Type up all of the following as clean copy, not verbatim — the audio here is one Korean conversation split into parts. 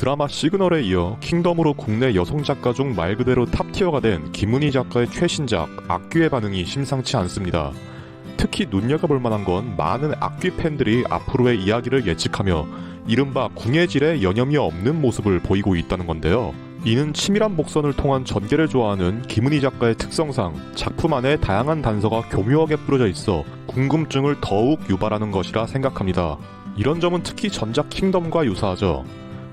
드라마 시그널에 이어 킹덤으로 국내 여성 작가 중 말 그대로 탑티어가 된 김은희 작가의 최신작 악귀의 반응이 심상치 않습니다. 특히 눈여겨볼 만한 건 많은 악귀 팬들이 앞으로의 이야기를 예측하며 이른바 궁예질에 여념이 없는 모습을 보이고 있다는 건데요. 이는 치밀한 복선을 통한 전개를 좋아하는 김은희 작가의 특성상 작품 안에 다양한 단서가 교묘하게 뿌려져 있어 궁금증을 더욱 유발하는 것이라 생각합니다. 이런 점은 특히 전작 킹덤과 유사하죠.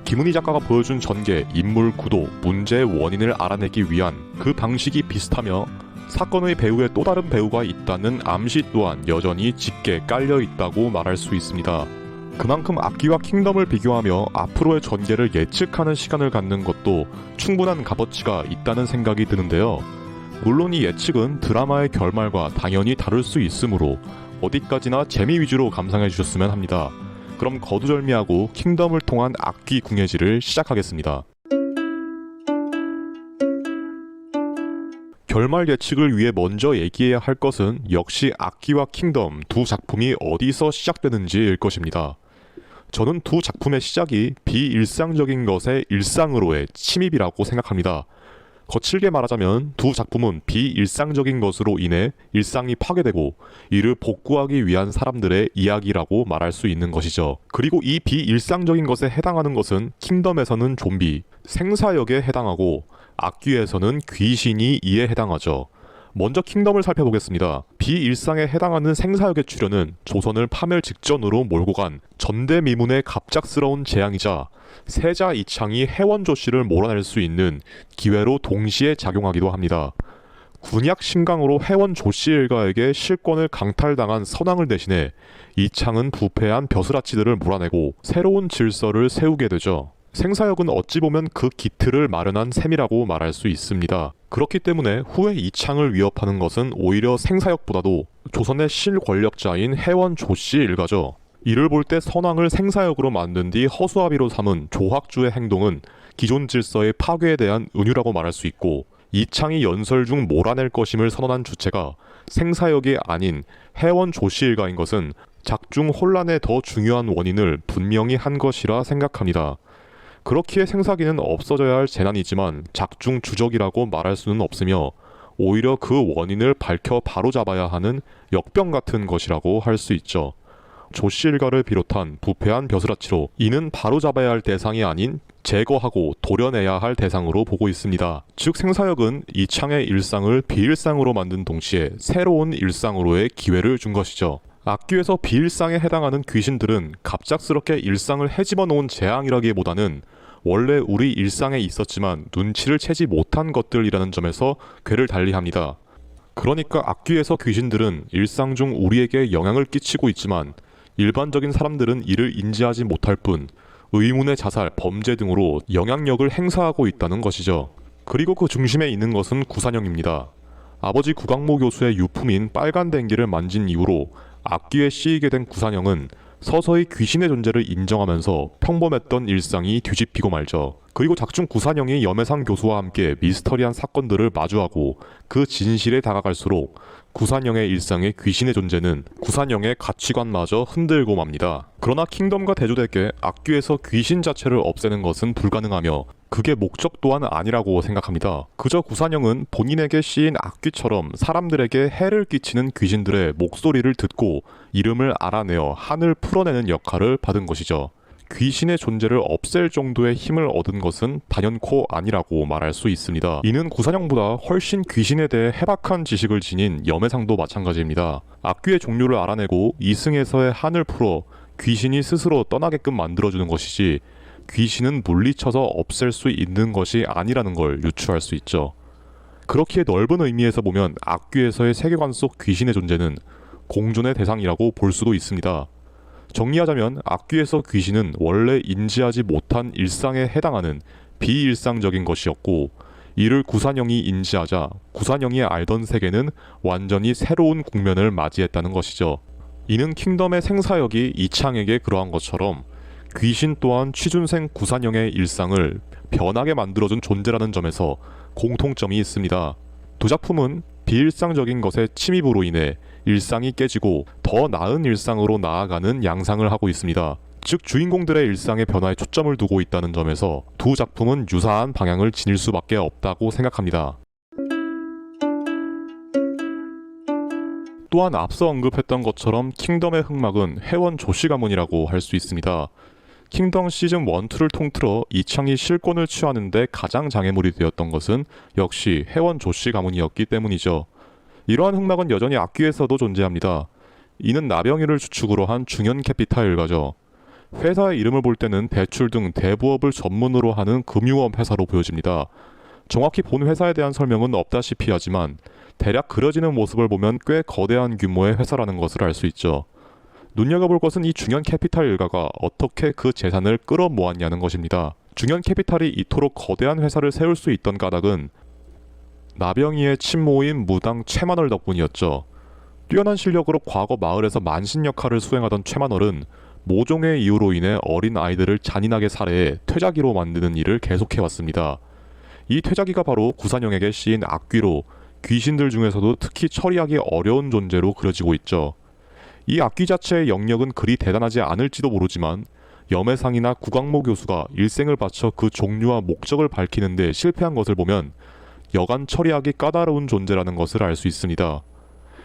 김은희 작가가 보여준 전개, 인물 구도, 문제의 원인을 알아내기 위한 그 방식이 비슷하며 사건의 배우에 또 다른 배우가 있다는 암시 또한 여전히 짙게 깔려있다고 말할 수 있습니다. 그만큼 악귀와 킹덤을 비교하며 앞으로의 전개를 예측하는 시간을 갖는 것도 충분한 값어치가 있다는 생각이 드는데요. 물론 이 예측은 드라마의 결말과 당연히 다를 수 있으므로 어디까지나 재미 위주로 감상해 주셨으면 합니다. 그럼 거두절미하고 킹덤을 통한 악귀 궁예질을 시작하겠습니다. 결말 예측을 위해 먼저 얘기해야 할 것은 역시 악귀와 킹덤 두 작품이 어디서 시작되는지일 것입니다. 저는 두 작품의 시작이 비일상적인 것의 일상으로의 침입이라고 생각합니다. 거칠게 말하자면 두 작품은 비일상적인 것으로 인해 일상이 파괴되고 이를 복구하기 위한 사람들의 이야기라고 말할 수 있는 것이죠. 그리고 이 비일상적인 것에 해당하는 것은 킹덤에서는 좀비, 생사역에 해당하고 악귀에서는 귀신이 이에 해당하죠. 먼저 킹덤을 살펴보겠습니다. 비일상에 해당하는 생사역의 출현은 조선을 파멸 직전으로 몰고 간 전대미문의 갑작스러운 재앙이자 세자 이창이 해원 조씨를 몰아낼 수 있는 기회로 동시에 작용하기도 합니다. 군약 신강으로 해원 조씨 일가에게 실권을 강탈당한 선왕을 대신해 이창은 부패한 벼슬아치들을 몰아내고 새로운 질서를 세우게 되죠. 생사역은 어찌 보면 그 기틀을 마련한 셈이라고 말할 수 있습니다. 그렇기 때문에 후에 이창을 위협하는 것은 오히려 생사역보다도 조선의 실권력자인 해원 조씨 일가죠. 이를 볼 때 선왕을 생사역으로 만든 뒤 허수아비로 삼은 조학주의 행동은 기존 질서의 파괴에 대한 은유라고 말할 수 있고, 이창이 연설 중 몰아낼 것임을 선언한 주체가 생사역이 아닌 해원 조씨 일가인 것은 작중 혼란의 더 중요한 원인을 분명히 한 것이라 생각합니다. 그렇기에 생사기는 없어져야 할 재난이지만 작중 주적이라고 말할 수는 없으며 오히려 그 원인을 밝혀 바로잡아야 하는 역병 같은 것이라고 할 수 있죠. 조씨 일가를 비롯한 부패한 벼슬아치로 이는 바로잡아야 할 대상이 아닌 제거하고 도려내야 할 대상으로 보고 있습니다. 즉 생사역은 이창의 일상을 비일상으로 만든 동시에 새로운 일상으로의 기회를 준 것이죠. 악귀에서 비일상에 해당하는 귀신들은 갑작스럽게 일상을 헤집어 놓은 재앙이라기보다는 원래 우리 일상에 있었지만 눈치를 채지 못한 것들이라는 점에서 궤를 달리합니다. 그러니까 악귀에서 귀신들은 일상 중 우리에게 영향을 끼치고 있지만 일반적인 사람들은 이를 인지하지 못할 뿐 의문의 자살, 범죄 등으로 영향력을 행사하고 있다는 것이죠. 그리고 그 중심에 있는 것은 구산영입니다. 아버지 구강모 교수의 유품인 빨간 댕기를 만진 이후로 악귀에 씌이게 된 구산영은 서서히 귀신의 존재를 인정하면서 평범했던 일상이 뒤집히고 말죠. 그리고 작중 구산영이 염혜상 교수와 함께 미스터리한 사건들을 마주하고 그 진실에 다가갈수록 구산영의 일상에 귀신의 존재는 구산영의 가치관마저 흔들고 맙니다. 그러나 킹덤과 대조되게 악귀에서 귀신 자체를 없애는 것은 불가능하며 그게 목적 또한 아니라고 생각합니다. 그저 구산영은 본인에게 씌인 악귀처럼 사람들에게 해를 끼치는 귀신들의 목소리를 듣고 이름을 알아내어 한을 풀어내는 역할을 받은 것이죠. 귀신의 존재를 없앨 정도의 힘을 얻은 것은 단연코 아니라고 말할 수 있습니다. 이는 구산영보다 훨씬 귀신에 대해 해박한 지식을 지닌 염혜상도 마찬가지입니다. 악귀의 종류를 알아내고 이승에서의 한을 풀어 귀신이 스스로 떠나게끔 만들어주는 것이지 귀신은 물리쳐서 없앨 수 있는 것이 아니라는 걸 유추할 수 있죠. 그렇기에 넓은 의미에서 보면 악귀에서의 세계관 속 귀신의 존재는 공존의 대상이라고 볼 수도 있습니다. 정리하자면 악귀에서 귀신은 원래 인지하지 못한 일상에 해당하는 비일상적인 것이었고 이를 구산영이 인지하자 구산영이 알던 세계는 완전히 새로운 국면을 맞이했다는 것이죠. 이는 킹덤의 생사역이 이창에게 그러한 것처럼 귀신 또한 취준생 구산영의 일상을 변하게 만들어준 존재라는 점에서 공통점이 있습니다. 두 작품은 비일상적인 것의 침입으로 인해 일상이 깨지고 더 나은 일상으로 나아가는 양상을 하고 있습니다. 즉 주인공들의 일상의 변화에 초점을 두고 있다는 점에서 두 작품은 유사한 방향을 지닐 수밖에 없다고 생각합니다. 또한 앞서 언급했던 것처럼 킹덤의 흑막은 회원 조씨 가문이라고 할 수 있습니다. 킹덤 시즌 1, 2를 통틀어 이창이 실권을 취하는 데 가장 장애물이 되었던 것은 역시 회원 조씨 가문이었기 때문이죠. 이러한 흑막은 여전히 악귀에서도 존재합니다. 이는 나병이를 주축으로 한 중현 캐피탈 일가죠. 회사의 이름을 볼 때는 대출 등 대부업을 전문으로 하는 금융업 회사로 보여집니다. 정확히 본 회사에 대한 설명은 없다시피 하지만 대략 그려지는 모습을 보면 꽤 거대한 규모의 회사라는 것을 알 수 있죠. 눈여겨볼 것은 이 중현 캐피탈 일가가 어떻게 그 재산을 끌어모았냐는 것입니다. 중현 캐피탈이 이토록 거대한 회사를 세울 수 있던 까닭은 나병이의 친모인 무당 최만월 덕분이었죠. 뛰어난 실력으로 과거 마을에서 만신 역할을 수행하던 최만월은 모종의 이유로 인해 어린 아이들을 잔인하게 살해해 퇴자기로 만드는 일을 계속해왔습니다. 이 퇴자기가 바로 구산영에게 씌인 악귀로 귀신들 중에서도 특히 처리하기 어려운 존재로 그려지고 있죠. 이 악귀 자체의 영역은 그리 대단하지 않을지도 모르지만 염해상이나 구광모 교수가 일생을 바쳐 그 종류와 목적을 밝히는 데 실패한 것을 보면 여간 처리하기 까다로운 존재라는 것을 알 수 있습니다.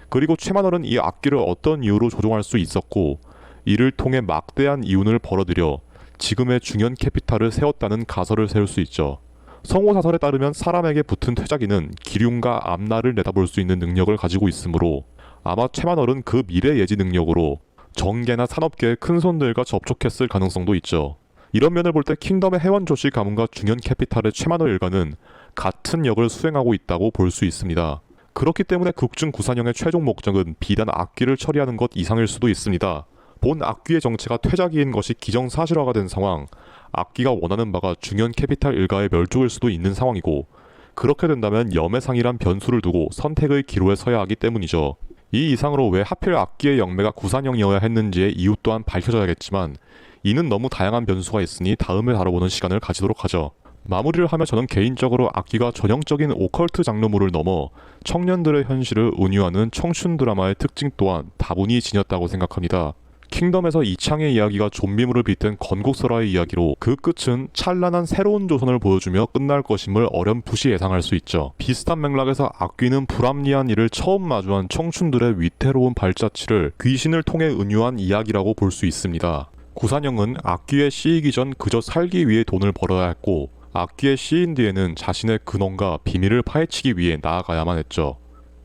그리고 최만월은 이 악귀를 어떤 이유로 조종할 수 있었고 이를 통해 막대한 이윤을 벌어들여 지금의 중현 캐피탈을 세웠다는 가설을 세울 수 있죠. 성호사설에 따르면 사람에게 붙은 퇴자기는 기륭과 앞날을 내다볼 수 있는 능력을 가지고 있으므로 아마 최만월은 그 미래 예지 능력으로 정계나 산업계의 큰 손들과 접촉했을 가능성도 있죠. 이런 면을 볼 때 킹덤의 회원 조씨 가문과 중현 캐피탈의 최만월 일가는 같은 역을 수행하고 있다고 볼 수 있습니다. 그렇기 때문에 극중 구산형의 최종 목적은 비단 악귀를 처리하는 것 이상일 수도 있습니다. 본 악귀의 정체가 퇴자기인 것이 기정사실화가 된 상황, 악귀가 원하는 바가 중현 캐피탈 일가의 멸족일 수도 있는 상황이고 그렇게 된다면 염해상이란 변수를 두고 선택의 기로에 서야 하기 때문이죠. 이 이상으로 왜 하필 악귀의 영매가 구산형이어야 했는지의 이유 또한 밝혀져야겠지만 이는 너무 다양한 변수가 있으니 다음에 다뤄보는 시간을 가지도록 하죠. 마무리를 하며 저는 개인적으로 악귀가 전형적인 오컬트 장르물을 넘어 청년들의 현실을 은유하는 청춘 드라마의 특징 또한 다분히 지녔다고 생각합니다. 킹덤에서 이창의 이야기가 좀비물을 빗댄 건국설화의 이야기로 그 끝은 찬란한 새로운 조선을 보여주며 끝날 것임을 어렴풋이 예상할 수 있죠. 비슷한 맥락에서 악귀는 불합리한 일을 처음 마주한 청춘들의 위태로운 발자취를 귀신을 통해 은유한 이야기라고 볼 수 있습니다. 구산형은 악귀에 씌이기 전 그저 살기 위해 돈을 벌어야 했고 악귀에 씌인 뒤에는 자신의 근원과 비밀을 파헤치기 위해 나아가야만 했죠.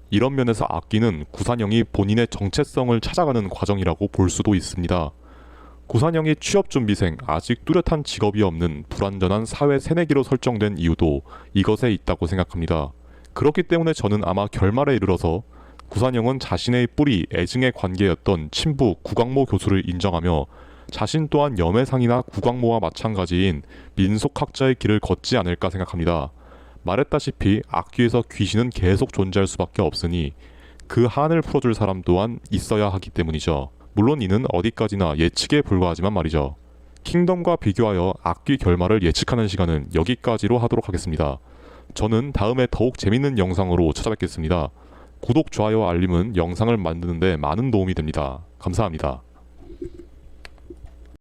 이런 면에서 악귀는 구산형이 본인의 정체성을 찾아가는 과정이라고 볼 수도 있습니다. 구산형이 취업준비생, 아직 뚜렷한 직업이 없는 불완전한 사회 새내기로 설정된 이유도 이것에 있다고 생각합니다. 그렇기 때문에 저는 아마 결말에 이르러서 구산형은 자신의 뿌리, 애증의 관계였던 친부 구광모 교수를 인정하며 자신 또한 염해상이나 구광모와 마찬가지인 민속학자의 길을 걷지 않을까 생각합니다. 말했다시피 악귀에서 귀신은 계속 존재할 수밖에 없으니 그 한을 풀어줄 사람 또한 있어야 하기 때문이죠. 물론 이는 어디까지나 예측에 불과하지만 말이죠. 킹덤과 비교하여 악귀 결말을 예측하는 시간은 여기까지로 하도록 하겠습니다. 저는 다음에 더욱 재밌는 영상으로 찾아뵙겠습니다. 구독, 좋아요, 알림은 영상을 만드는 데 많은 도움이 됩니다. 감사합니다.